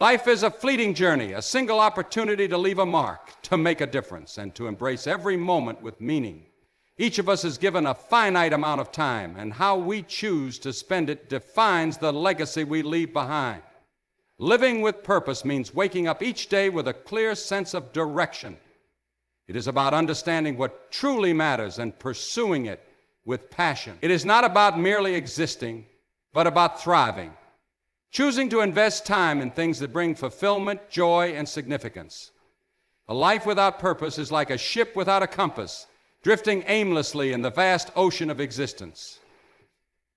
Life is a fleeting journey, a single opportunity to leave a mark, to make a difference, and to embrace every moment with meaning. Each of us is given a finite amount of time, and how we choose to spend it defines the legacy we leave behind. Living with purpose means waking up each day with a clear sense of direction. It is about understanding what truly matters and pursuing it with passion. It is not about merely existing, but about thriving. Choosing to invest time in things that bring fulfillment, joy, and significance. A life without purpose is like a ship without a compass, drifting aimlessly in the vast ocean of existence.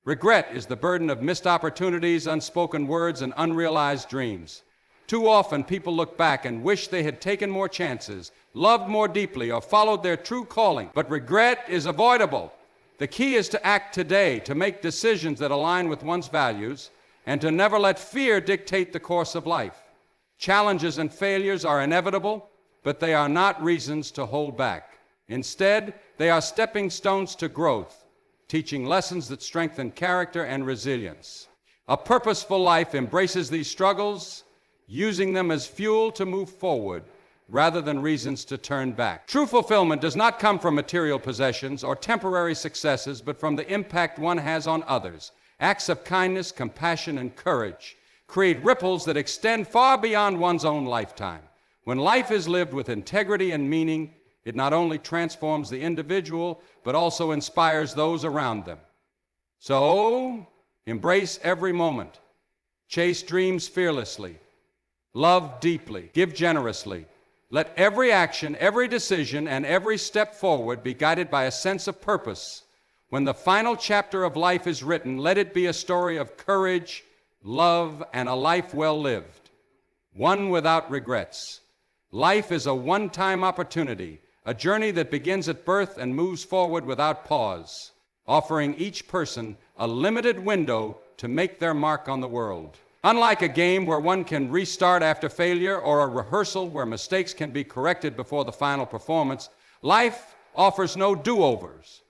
Regret is the burden of missed opportunities, unspoken words, and unrealized dreams. Too often, people look back and wish they had taken more chances, loved more deeply, or followed their true calling. But regret is avoidable. The key is to act today, to make decisions that align with one's values, and to never let fear dictate the course of life. Challenges and failures are inevitable, but they are not reasons to hold back. Instead, they are stepping stones to growth, teaching lessons that strengthen character and resilience. A purposeful life embraces these struggles, using them as fuel to move forward rather than reasons to turn back. True fulfillment does not come from material possessions or temporary successes, but from the impact one has on others. Acts of kindness, compassion, and courage create ripples that extend far beyond one's own lifetime. When life is lived with integrity and meaning, it not only transforms the individual, but also inspires those around them. So, embrace every moment. Chase dreams fearlessly. Love deeply. Give generously. Let every action, every decision, and every step forward be guided by a sense of purpose. When the final chapter of life is written, let it be a story of courage, love, and a life well lived, one without regrets. Life is a one-time opportunity, a journey that begins at birth and moves forward without pause, offering each person a limited window to make their mark on the world. Unlike a game where one can restart after failure or a rehearsal where mistakes can be corrected before the final performance, life offers no do-overs.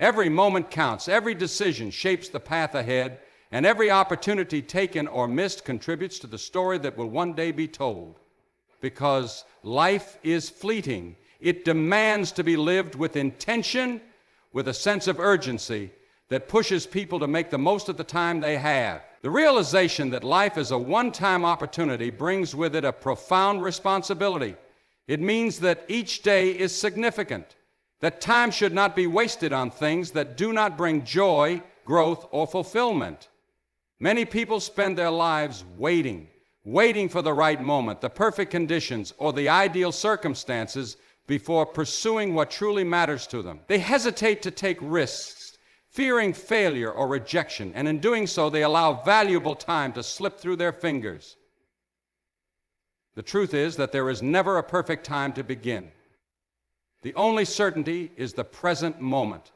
Every moment counts, every decision shapes the path ahead, and every opportunity taken or missed contributes to the story that will one day be told. Because life is fleeting, it demands to be lived with intention, with a sense of urgency that pushes people to make the most of the time they have. The realization that life is a one-time opportunity brings with it a profound responsibility. It means that each day is significant, that time should not be wasted on things that do not bring joy, growth, or fulfillment. Many people spend their lives waiting for the right moment, the perfect conditions, or the ideal circumstances before pursuing what truly matters to them. They hesitate to take risks, fearing failure or rejection, and in doing so, they allow valuable time to slip through their fingers. The truth is that there is never a perfect time to begin. The only certainty is the present moment.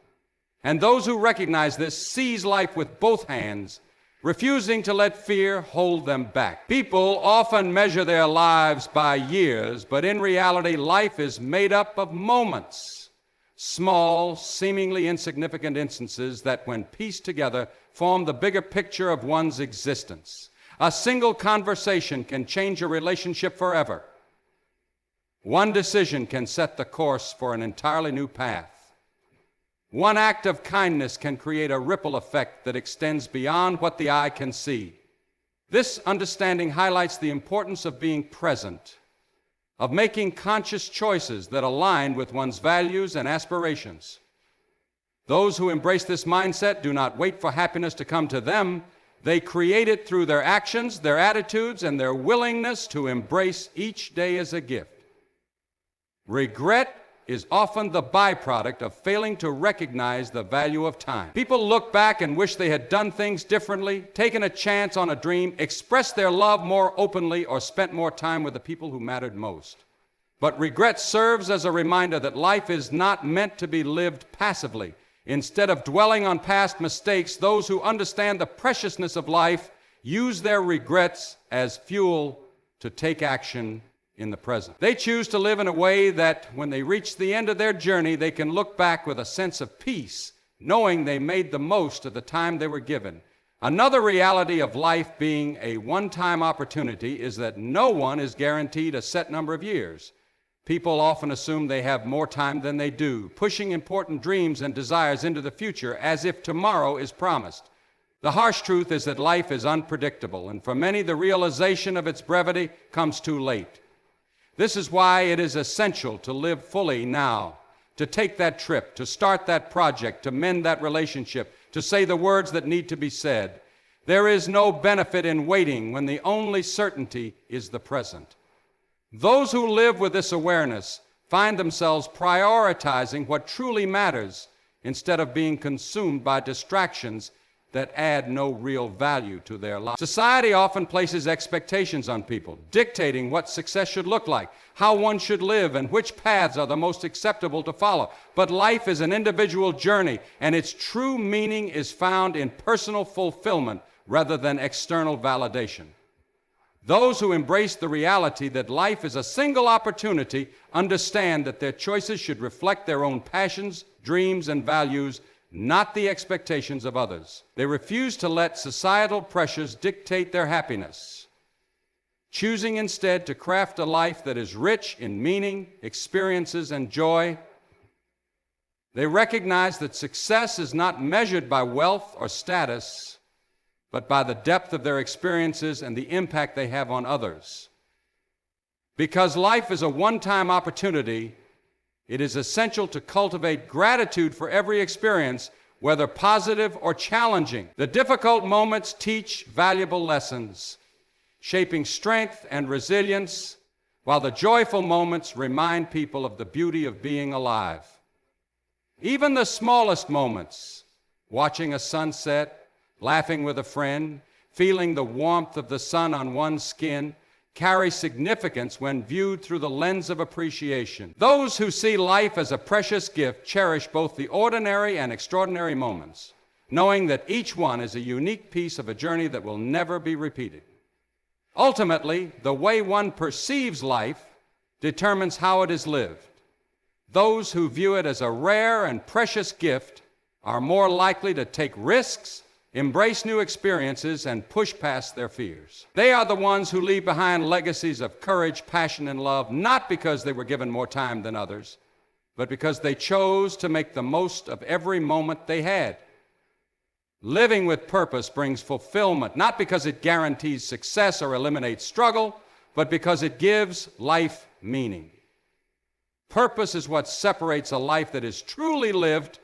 And those who recognize this seize life with both hands, refusing to let fear hold them back. People often measure their lives by years, but in reality, life is made up of moments. Small, seemingly insignificant instances that, when pieced together, form the bigger picture of one's existence. A single conversation can change a relationship forever. One decision can set the course for an entirely new path. One act of kindness can create a ripple effect that extends beyond what the eye can see. This understanding highlights the importance of being present, of making conscious choices that align with one's values and aspirations. Those who embrace this mindset do not wait for happiness to come to them. They create it through their actions, their attitudes, and their willingness to embrace each day as a gift. Regret is often the byproduct of failing to recognize the value of time. People look back and wish they had done things differently, taken a chance on a dream, expressed their love more openly, or spent more time with the people who mattered most. But regret serves as a reminder that life is not meant to be lived passively. Instead of dwelling on past mistakes, those who understand the preciousness of life use their regrets as fuel to take action in the present. They choose to live in a way that when they reach the end of their journey, they can look back with a sense of peace, knowing they made the most of the time they were given, Another reality of life being a one-time opportunity is that no one is guaranteed a set number of years. People often assume they have more time than they do, pushing important dreams and desires into the future as if tomorrow is promised. The harsh truth is that life is unpredictable, and for many, the realization of its brevity comes too late. This is why it is essential to live fully now, to take that trip, to start that project, to mend that relationship, to say the words that need to be said. There is no benefit in waiting when the only certainty is the present. Those who live with this awareness find themselves prioritizing what truly matters instead of being consumed by distractions that add no real value to their life. Society often places expectations on people, dictating what success should look like, how one should live, and which paths are the most acceptable to follow. But life is an individual journey, and its true meaning is found in personal fulfillment rather than external validation. Those who embrace the reality that life is a single opportunity understand that their choices should reflect their own passions, dreams, and values, not the expectations of others. They refuse to let societal pressures dictate their happiness, choosing instead to craft a life that is rich in meaning, experiences, and joy. They recognize that success is not measured by wealth or status, but by the depth of their experiences and the impact they have on others. Because life is a one-time opportunity, it is essential to cultivate gratitude for every experience, whether positive or challenging. The difficult moments teach valuable lessons, shaping strength and resilience, while the joyful moments remind people of the beauty of being alive. Even the smallest moments, watching a sunset, laughing with a friend, feeling the warmth of the sun on one's skin, carry significance when viewed through the lens of appreciation. Those who see life as a precious gift cherish both the ordinary and extraordinary moments, knowing that each one is a unique piece of a journey that will never be repeated. Ultimately, the way one perceives life determines how it is lived. Those who view it as a rare and precious gift are more likely to take risks, embrace new experiences, and push past their fears. They are the ones who leave behind legacies of courage, passion, and love, not because they were given more time than others, but because they chose to make the most of every moment they had. Living with purpose brings fulfillment, not because it guarantees success or eliminates struggle, but because it gives life meaning. Purpose is what separates a life that is truly lived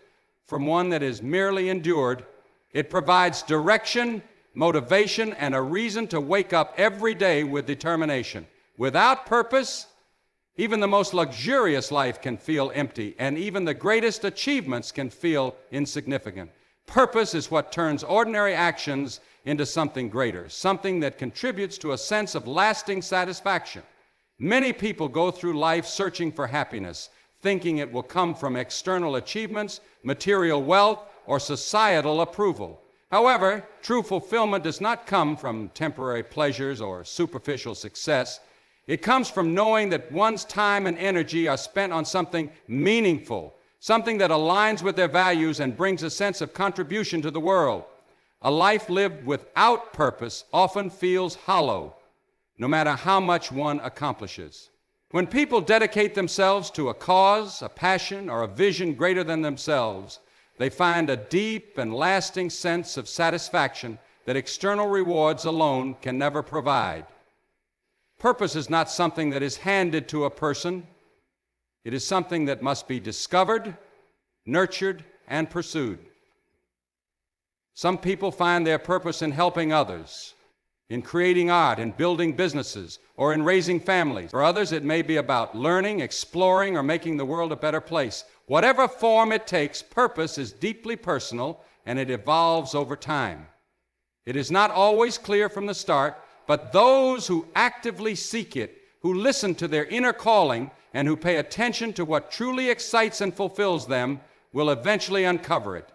from one that is merely endured. It provides direction, motivation, and a reason to wake up every day with determination. Without purpose, even the most luxurious life can feel empty, and even the greatest achievements can feel insignificant. Purpose is what turns ordinary actions into something greater, something that contributes to a sense of lasting satisfaction. Many people go through life searching for happiness, thinking it will come from external achievements, material wealth, or societal approval. However, true fulfillment does not come from temporary pleasures or superficial success. It comes from knowing that one's time and energy are spent on something meaningful, something that aligns with their values and brings a sense of contribution to the world. A life lived without purpose often feels hollow, no matter how much one accomplishes. When people dedicate themselves to a cause, a passion, or a vision greater than themselves, they find a deep and lasting sense of satisfaction that external rewards alone can never provide. Purpose is not something that is handed to a person. It is something that must be discovered, nurtured, and pursued. Some people find their purpose in helping others, in creating art, in building businesses, or in raising families. For others, it may be about learning, exploring, or making the world a better place. Whatever form it takes, purpose is deeply personal, and it evolves over time. It is not always clear from the start, but those who actively seek it, who listen to their inner calling, and who pay attention to what truly excites and fulfills them, will eventually uncover it.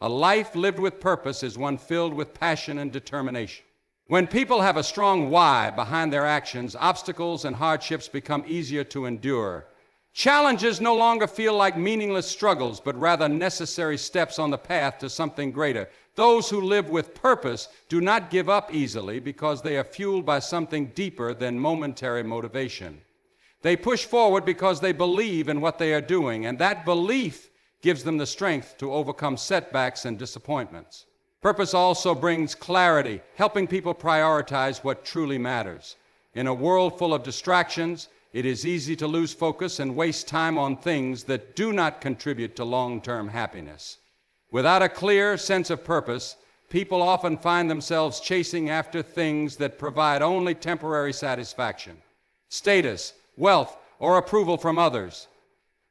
A life lived with purpose is one filled with passion and determination. When people have a strong why behind their actions, obstacles and hardships become easier to endure. Challenges no longer feel like meaningless struggles, but rather necessary steps on the path to something greater. Those who live with purpose do not give up easily because they are fueled by something deeper than momentary motivation. They push forward because they believe in what they are doing, and that belief gives them the strength to overcome setbacks and disappointments. Purpose also brings clarity, helping people prioritize what truly matters. In a world full of distractions, it is easy to lose focus and waste time on things that do not contribute to long-term happiness. Without a clear sense of purpose, people often find themselves chasing after things that provide only temporary satisfaction, status, wealth, or approval from others,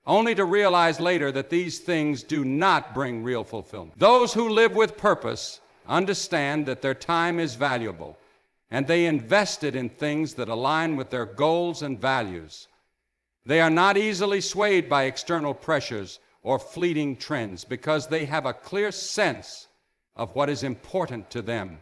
only to realize later that these things do not bring real fulfillment. Those who live with purpose understand that their time is valuable, and they invest it in things that align with their goals and values. They are not easily swayed by external pressures or fleeting trends because they have a clear sense of what is important to them.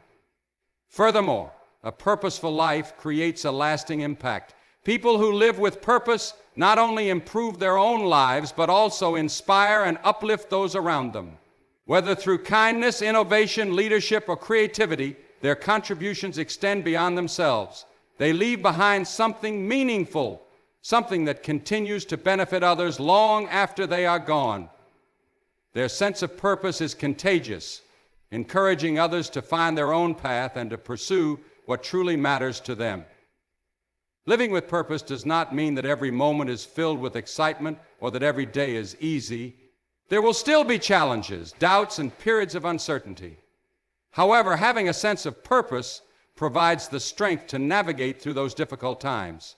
Furthermore, a purposeful life creates a lasting impact. People who live with purpose not only improve their own lives, but also inspire and uplift those around them. Whether through kindness, innovation, leadership, or creativity, their contributions extend beyond themselves. They leave behind something meaningful, something that continues to benefit others long after they are gone. Their sense of purpose is contagious, encouraging others to find their own path and to pursue what truly matters to them. Living with purpose does not mean that every moment is filled with excitement or that every day is easy. There will still be challenges, doubts, and periods of uncertainty. However, having a sense of purpose provides the strength to navigate through those difficult times.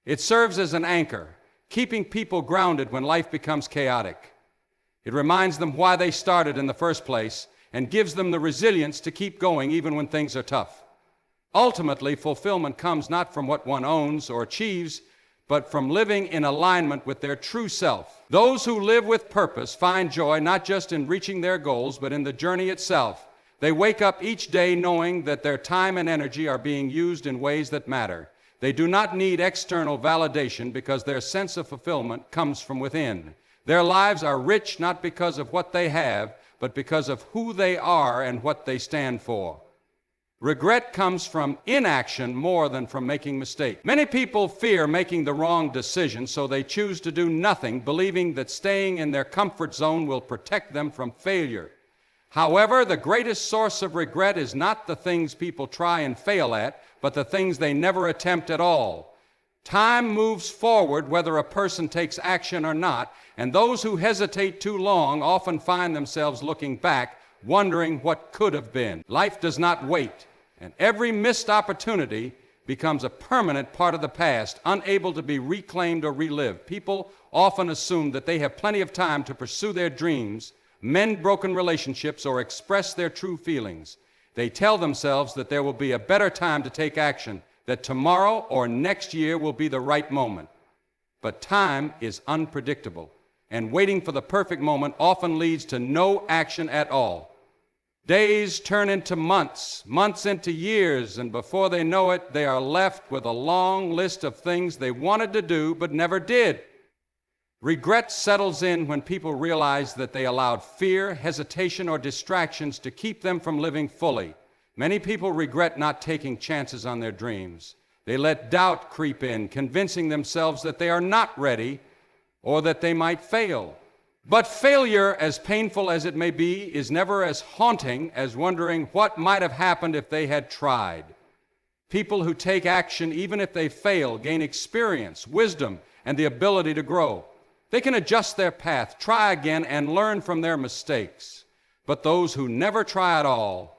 It serves as an anchor, keeping people grounded when life becomes chaotic. It reminds them why they started in the first place and gives them the resilience to keep going even when things are tough. Ultimately, fulfillment comes not from what one owns or achieves, but from living in alignment with their true self. Those who live with purpose find joy not just in reaching their goals, but in the journey itself. They wake up each day knowing that their time and energy are being used in ways that matter. They do not need external validation because their sense of fulfillment comes from within. Their lives are rich not because of what they have, but because of who they are and what they stand for. Regret comes from inaction more than from making mistakes. Many people fear making the wrong decision, so they choose to do nothing, believing that staying in their comfort zone will protect them from failure. However, the greatest source of regret is not the things people try and fail at, but the things they never attempt at all. Time moves forward whether a person takes action or not, and those who hesitate too long often find themselves looking back, wondering what could have been. Life does not wait, and every missed opportunity becomes a permanent part of the past, unable to be reclaimed or relived. People often assume that they have plenty of time to pursue their dreams, mend broken relationships, or express their true feelings. They tell themselves that there will be a better time to take action, that tomorrow or next year will be the right moment. But time is unpredictable, and waiting for the perfect moment often leads to no action at all. Days turn into months, months into years, and before they know it, they are left with a long list of things they wanted to do but never did. Regret settles in when people realize that they allowed fear, hesitation, or distractions to keep them from living fully. Many people regret not taking chances on their dreams. They let doubt creep in, convincing themselves that they are not ready or that they might fail. But failure, as painful as it may be, is never as haunting as wondering what might have happened if they had tried. People who take action, even if they fail, gain experience, wisdom, and the ability to grow. They can adjust their path, try again, and learn from their mistakes. But those who never try at all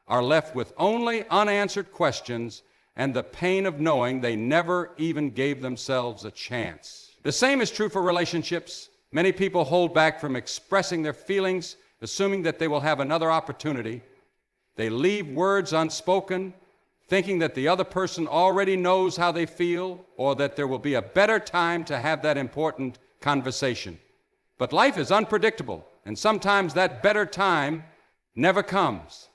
are left with only unanswered questions and the pain of knowing they never even gave themselves a chance. The same is true for relationships. Many people hold back from expressing their feelings, assuming that they will have another opportunity. They leave words unspoken, thinking that the other person already knows how they feel or that there will be a better time to have that important conversation. But life is unpredictable, and sometimes that better time never comes.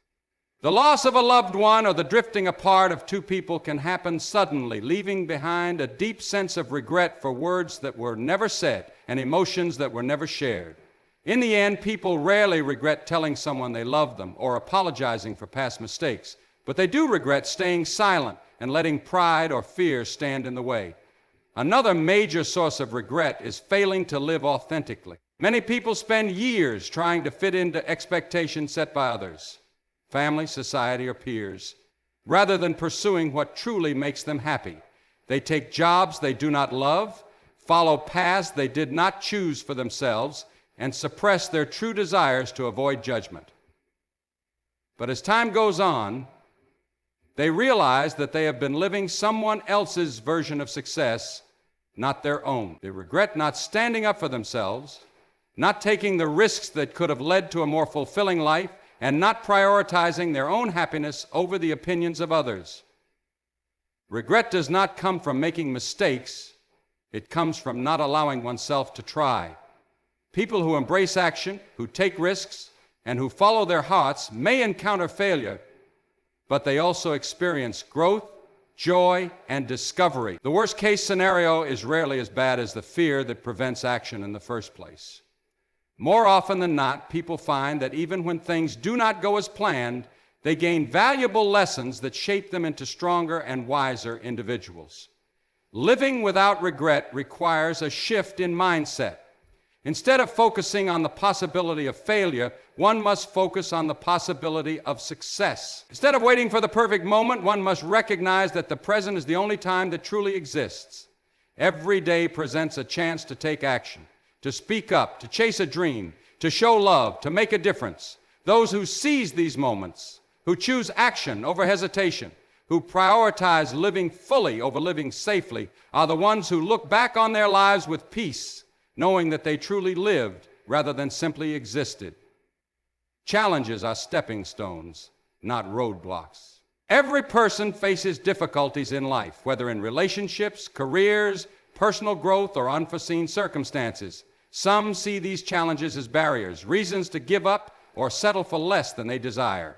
The loss of a loved one or the drifting apart of two people can happen suddenly, leaving behind a deep sense of regret for words that were never said and emotions that were never shared. In the end, people rarely regret telling someone they love them or apologizing for past mistakes, but they do regret staying silent and letting pride or fear stand in the way. Another major source of regret is failing to live authentically. Many people spend years trying to fit into expectations set by others, family, society, or peers, rather than pursuing what truly makes them happy. They take jobs they do not love, follow paths they did not choose for themselves, and suppress their true desires to avoid judgment. But as time goes on, they realize that they have been living someone else's version of success, not their own. They regret not standing up for themselves, not taking the risks that could have led to a more fulfilling life, and not prioritizing their own happiness over the opinions of others. Regret does not come from making mistakes. It comes from not allowing oneself to try. People who embrace action, who take risks, and who follow their hearts may encounter failure, but they also experience growth, joy, and discovery. The worst-case scenario is rarely as bad as the fear that prevents action in the first place. More often than not, people find that even when things do not go as planned, they gain valuable lessons that shape them into stronger and wiser individuals. Living without regret requires a shift in mindset. Instead of focusing on the possibility of failure, one must focus on the possibility of success. Instead of waiting for the perfect moment, one must recognize that the present is the only time that truly exists. Every day presents a chance to take action, to speak up, to chase a dream, to show love, to make a difference. Those who seize these moments, who choose action over hesitation, who prioritize living fully over living safely, are the ones who look back on their lives with peace, knowing that they truly lived rather than simply existed. Challenges are stepping stones, not roadblocks. Every person faces difficulties in life, whether in relationships, careers, personal growth, or unforeseen circumstances. Some see these challenges as barriers, reasons to give up or settle for less than they desire.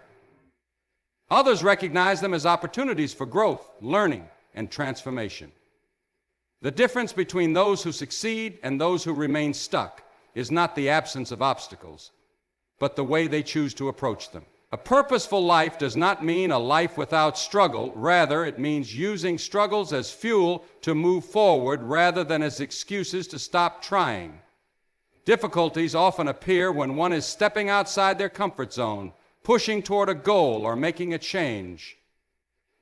Others recognize them as opportunities for growth, learning, and transformation. The difference between those who succeed and those who remain stuck is not the absence of obstacles, but the way they choose to approach them. A purposeful life does not mean a life without struggle. Rather, it means using struggles as fuel to move forward rather than as excuses to stop trying. Difficulties often appear when one is stepping outside their comfort zone, pushing toward a goal or making a change.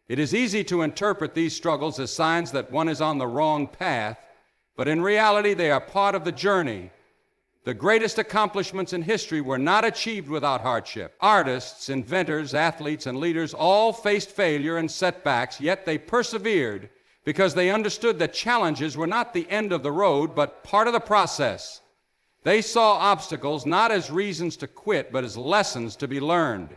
It is easy to interpret these struggles as signs that one is on the wrong path, but in reality they are part of the journey. The greatest accomplishments in history were not achieved without hardship. Artists, inventors, athletes, and leaders all faced failure and setbacks, yet they persevered because they understood that challenges were not the end of the road, but part of the process. They saw obstacles not as reasons to quit, but as lessons to be learned.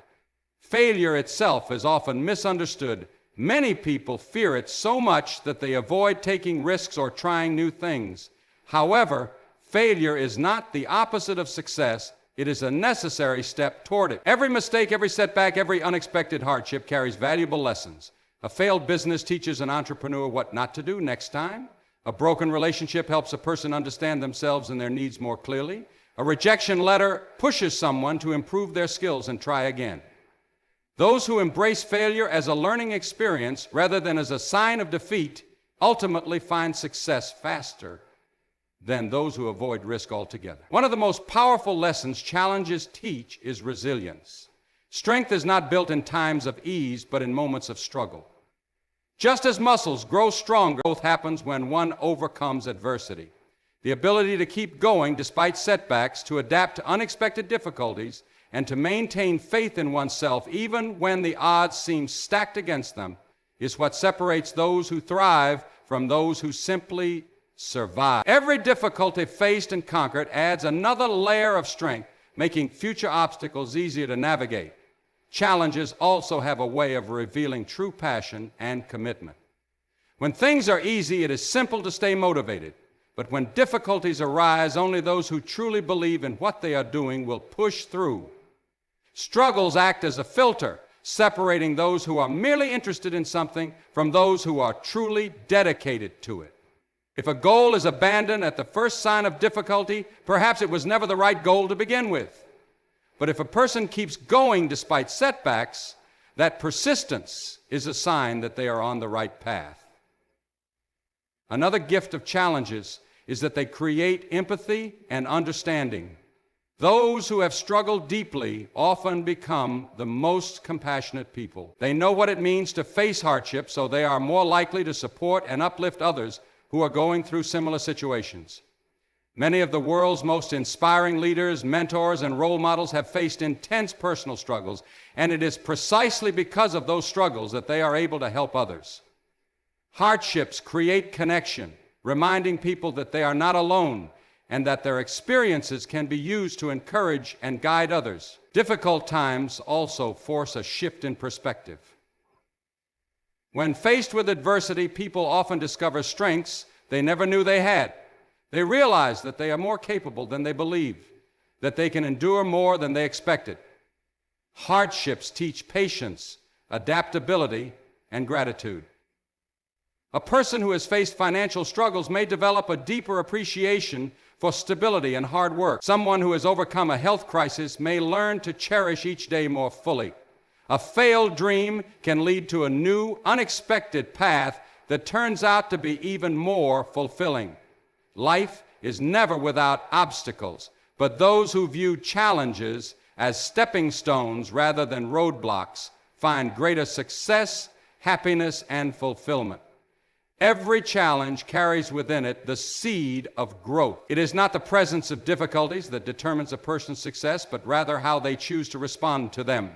Failure itself is often misunderstood. Many people fear it so much that they avoid taking risks or trying new things. However, failure is not the opposite of success. It is a necessary step toward it. Every mistake, every setback, every unexpected hardship carries valuable lessons. A failed business teaches an entrepreneur what not to do next time. A broken relationship helps a person understand themselves and their needs more clearly. A rejection letter pushes someone to improve their skills and try again. Those who embrace failure as a learning experience rather than as a sign of defeat ultimately find success faster than those who avoid risk altogether. One of the most powerful lessons challenges teach is resilience. Strength is not built in times of ease, but in moments of struggle. Just as muscles grow stronger, growth happens when one overcomes adversity. The ability to keep going despite setbacks, to adapt to unexpected difficulties, and to maintain faith in oneself even when the odds seem stacked against them is what separates those who thrive from those who simply survive. Every difficulty faced and conquered adds another layer of strength, making future obstacles easier to navigate. Challenges also have a way of revealing true passion and commitment. When things are easy, it is simple to stay motivated. But when difficulties arise, only those who truly believe in what they are doing will push through. Struggles act as a filter, separating those who are merely interested in something from those who are truly dedicated to it. If a goal is abandoned at the first sign of difficulty, perhaps it was never the right goal to begin with. But if a person keeps going despite setbacks, that persistence is a sign that they are on the right path. Another gift of challenges is that they create empathy and understanding. Those who have struggled deeply often become the most compassionate people. They know what it means to face hardship, so they are more likely to support and uplift others who are going through similar situations. Many of the world's most inspiring leaders, mentors, and role models have faced intense personal struggles, and it is precisely because of those struggles that they are able to help others. Hardships create connection, reminding people that they are not alone and that their experiences can be used to encourage and guide others. Difficult times also force a shift in perspective. When faced with adversity, people often discover strengths they never knew they had. They realize that they are more capable than they believe, that they can endure more than they expected. Hardships teach patience, adaptability, and gratitude. A person who has faced financial struggles may develop a deeper appreciation for stability and hard work. Someone who has overcome a health crisis may learn to cherish each day more fully. A failed dream can lead to a new, unexpected path that turns out to be even more fulfilling. Life is never without obstacles, but those who view challenges as stepping stones rather than roadblocks find greater success, happiness, and fulfillment. Every challenge carries within it the seed of growth. It is not the presence of difficulties that determines a person's success, but rather how they choose to respond to them.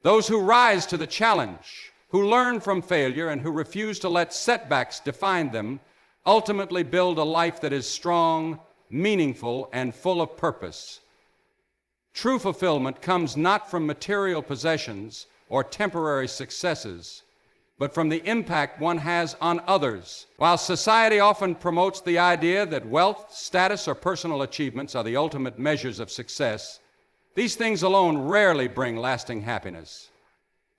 Those who rise to the challenge, who learn from failure, and who refuse to let setbacks define them, ultimately build a life that is strong, meaningful, and full of purpose. True fulfillment comes not from material possessions or temporary successes, but from the impact one has on others. While society often promotes the idea that wealth, status, or personal achievements are the ultimate measures of success, these things alone rarely bring lasting happiness.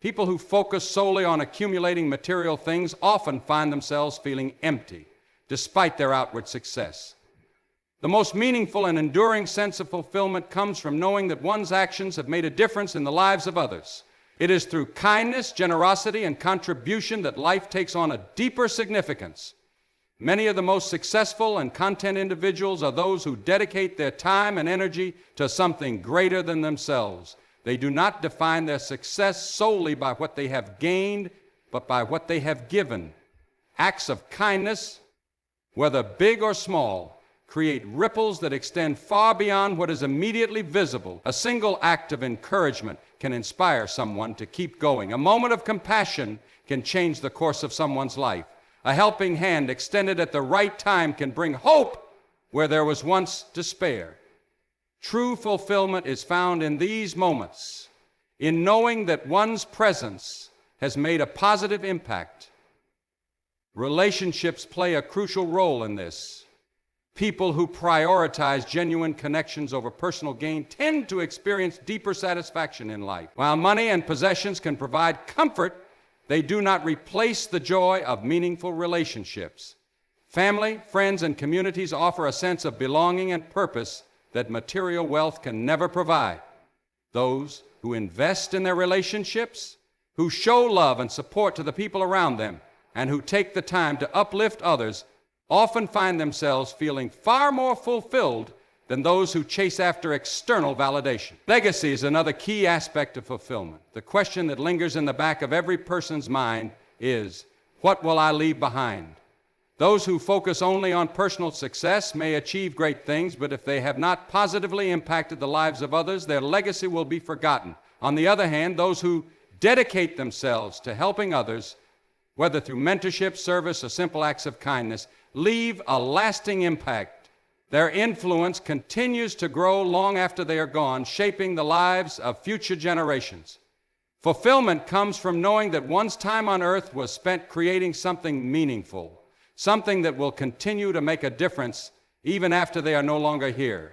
People who focus solely on accumulating material things often find themselves feeling empty, despite their outward success. The most meaningful and enduring sense of fulfillment comes from knowing that one's actions have made a difference in the lives of others. It is through kindness, generosity, and contribution that life takes on a deeper significance. Many of the most successful and content individuals are those who dedicate their time and energy to something greater than themselves. They do not define their success solely by what they have gained, but by what they have given. Acts of kindness, whether big or small, create ripples that extend far beyond what is immediately visible. A single act of encouragement can inspire someone to keep going. A moment of compassion can change the course of someone's life. A helping hand extended at the right time can bring hope where there was once despair. True fulfillment is found in these moments, in knowing that one's presence has made a positive impact. Relationships play a crucial role in this. People who prioritize genuine connections over personal gain tend to experience deeper satisfaction in life. While money and possessions can provide comfort, they do not replace the joy of meaningful relationships. Family, friends, and communities offer a sense of belonging and purpose that material wealth can never provide. Those who invest in their relationships, who show love and support to the people around them, and who take the time to uplift others often find themselves feeling far more fulfilled than those who chase after external validation. Legacy is another key aspect of fulfillment. The question that lingers in the back of every person's mind is, what will I leave behind? Those who focus only on personal success may achieve great things, but if they have not positively impacted the lives of others, their legacy will be forgotten. On the other hand, those who dedicate themselves to helping others, whether through mentorship, service, or simple acts of kindness, leave a lasting impact. Their influence continues to grow long after they are gone, shaping the lives of future generations. Fulfillment comes from knowing that one's time on earth was spent creating something meaningful, something that will continue to make a difference even after they are no longer here.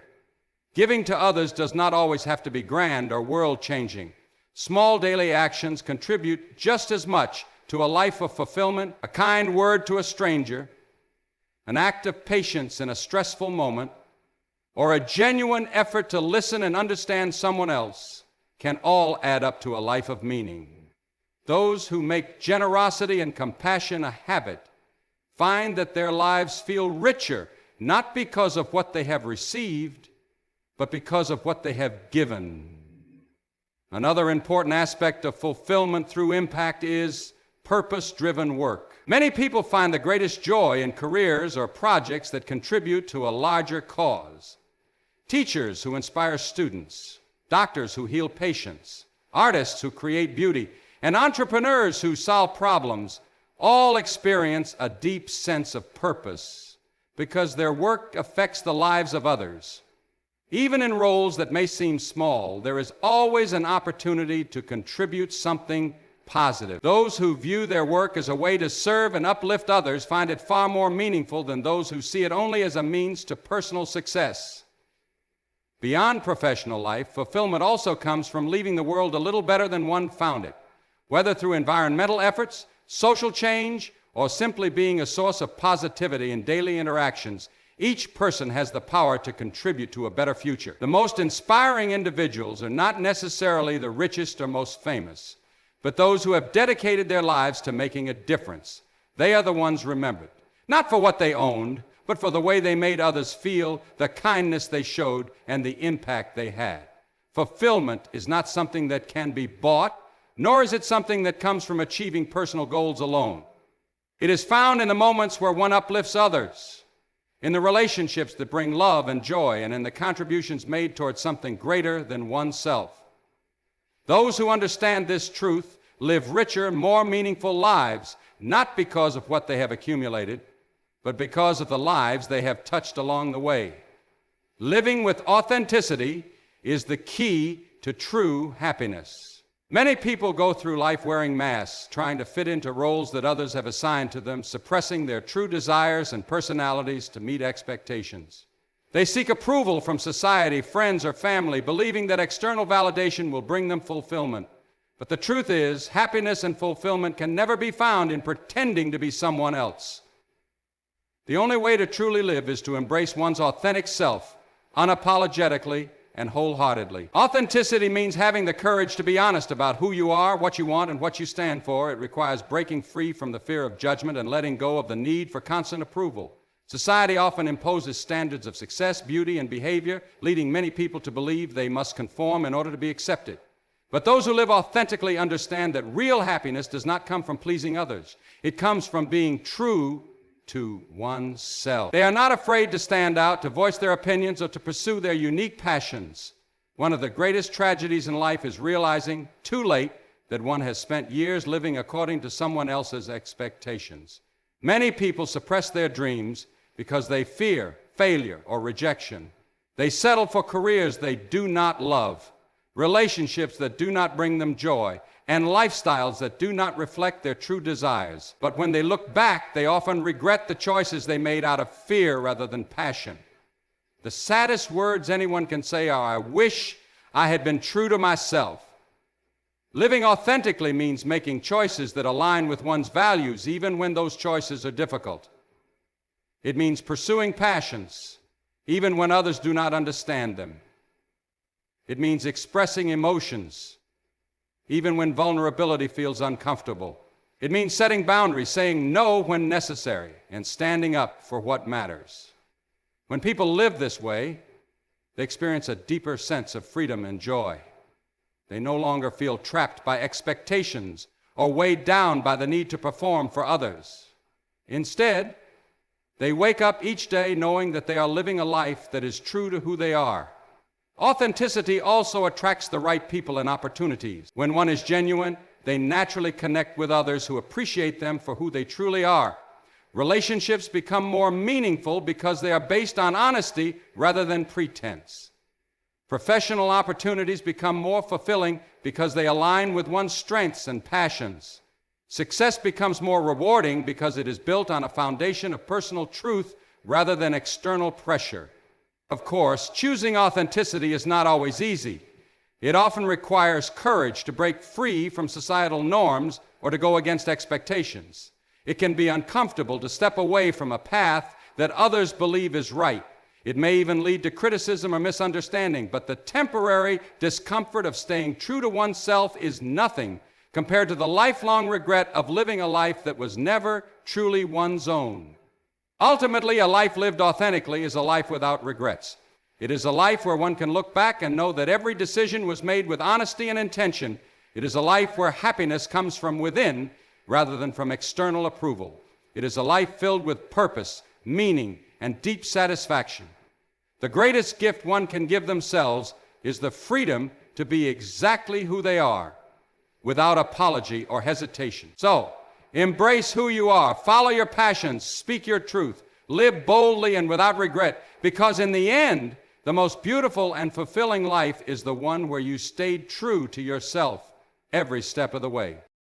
Giving to others does not always have to be grand or world-changing. Small daily actions contribute just as much to a life of fulfillment. A kind word to a stranger, an act of patience in a stressful moment, or a genuine effort to listen and understand someone else can all add up to a life of meaning. Those who make generosity and compassion a habit find that their lives feel richer, not because of what they have received, but because of what they have given. Another important aspect of fulfillment through impact is purpose-driven work. Many people find the greatest joy in careers or projects that contribute to a larger cause. Teachers who inspire students, doctors who heal patients, artists who create beauty, and entrepreneurs who solve problems all experience a deep sense of purpose because their work affects the lives of others. Even in roles that may seem small, there is always an opportunity to contribute something positive. Those who view their work as a way to serve and uplift others find it far more meaningful than those who see it only as a means to personal success. Beyond professional life, fulfillment also comes from leaving the world a little better than one found it, whether through environmental efforts, social change, or simply being a source of positivity in daily interactions. Each person has the power to contribute to a better future. The most inspiring individuals are not necessarily the richest or most famous, but those who have dedicated their lives to making a difference. They are the ones remembered, not for what they owned, but for the way they made others feel, the kindness they showed, and the impact they had. Fulfillment is not something that can be bought, nor is it something that comes from achieving personal goals alone. It is found in the moments where one uplifts others, in the relationships that bring love and joy, and in the contributions made towards something greater than oneself. Those who understand this truth live richer, more meaningful lives, not because of what they have accumulated, but because of the lives they have touched along the way. Living with authenticity is the key to true happiness. Many people go through life wearing masks, trying to fit into roles that others have assigned to them, suppressing their true desires and personalities to meet expectations. They seek approval from society, friends, or family, believing that external validation will bring them fulfillment. But the truth is, happiness and fulfillment can never be found in pretending to be someone else. The only way to truly live is to embrace one's authentic self, unapologetically and wholeheartedly. Authenticity means having the courage to be honest about who you are, what you want, and what you stand for. It requires breaking free from the fear of judgment and letting go of the need for constant approval. Society often imposes standards of success, beauty, and behavior, leading many people to believe they must conform in order to be accepted. But those who live authentically understand that real happiness does not come from pleasing others. It comes from being true to oneself. They are not afraid to stand out, to voice their opinions, or to pursue their unique passions. One of the greatest tragedies in life is realizing too late that one has spent years living according to someone else's expectations. Many people suppress their dreams because they fear failure or rejection. They settle for careers they do not love, relationships that do not bring them joy, and lifestyles that do not reflect their true desires. But when they look back, they often regret the choices they made out of fear rather than passion. The saddest words anyone can say are, "I wish I had been true to myself." Living authentically means making choices that align with one's values, even when those choices are difficult. It means pursuing passions, even when others do not understand them. It means expressing emotions, even when vulnerability feels uncomfortable. It means setting boundaries, saying no when necessary, and standing up for what matters. When people live this way, they experience a deeper sense of freedom and joy. They no longer feel trapped by expectations or weighed down by the need to perform for others. Instead, they wake up each day knowing that they are living a life that is true to who they are. Authenticity also attracts the right people and opportunities. When one is genuine, they naturally connect with others who appreciate them for who they truly are. Relationships become more meaningful because they are based on honesty rather than pretense. Professional opportunities become more fulfilling because they align with one's strengths and passions. Success becomes more rewarding because it is built on a foundation of personal truth rather than external pressure. Of course, choosing authenticity is not always easy. It often requires courage to break free from societal norms or to go against expectations. It can be uncomfortable to step away from a path that others believe is right. It may even lead to criticism or misunderstanding, but the temporary discomfort of staying true to oneself is nothing compared to the lifelong regret of living a life that was never truly one's own. Ultimately, a life lived authentically is a life without regrets. It is a life where one can look back and know that every decision was made with honesty and intention. It is a life where happiness comes from within rather than from external approval. It is a life filled with purpose, meaning, and deep satisfaction. The greatest gift one can give themselves is the freedom to be exactly who they are, without apology or hesitation. So, embrace who you are, follow your passions, speak your truth, live boldly and without regret, because in the end, the most beautiful and fulfilling life is the one where you stayed true to yourself every step of the way.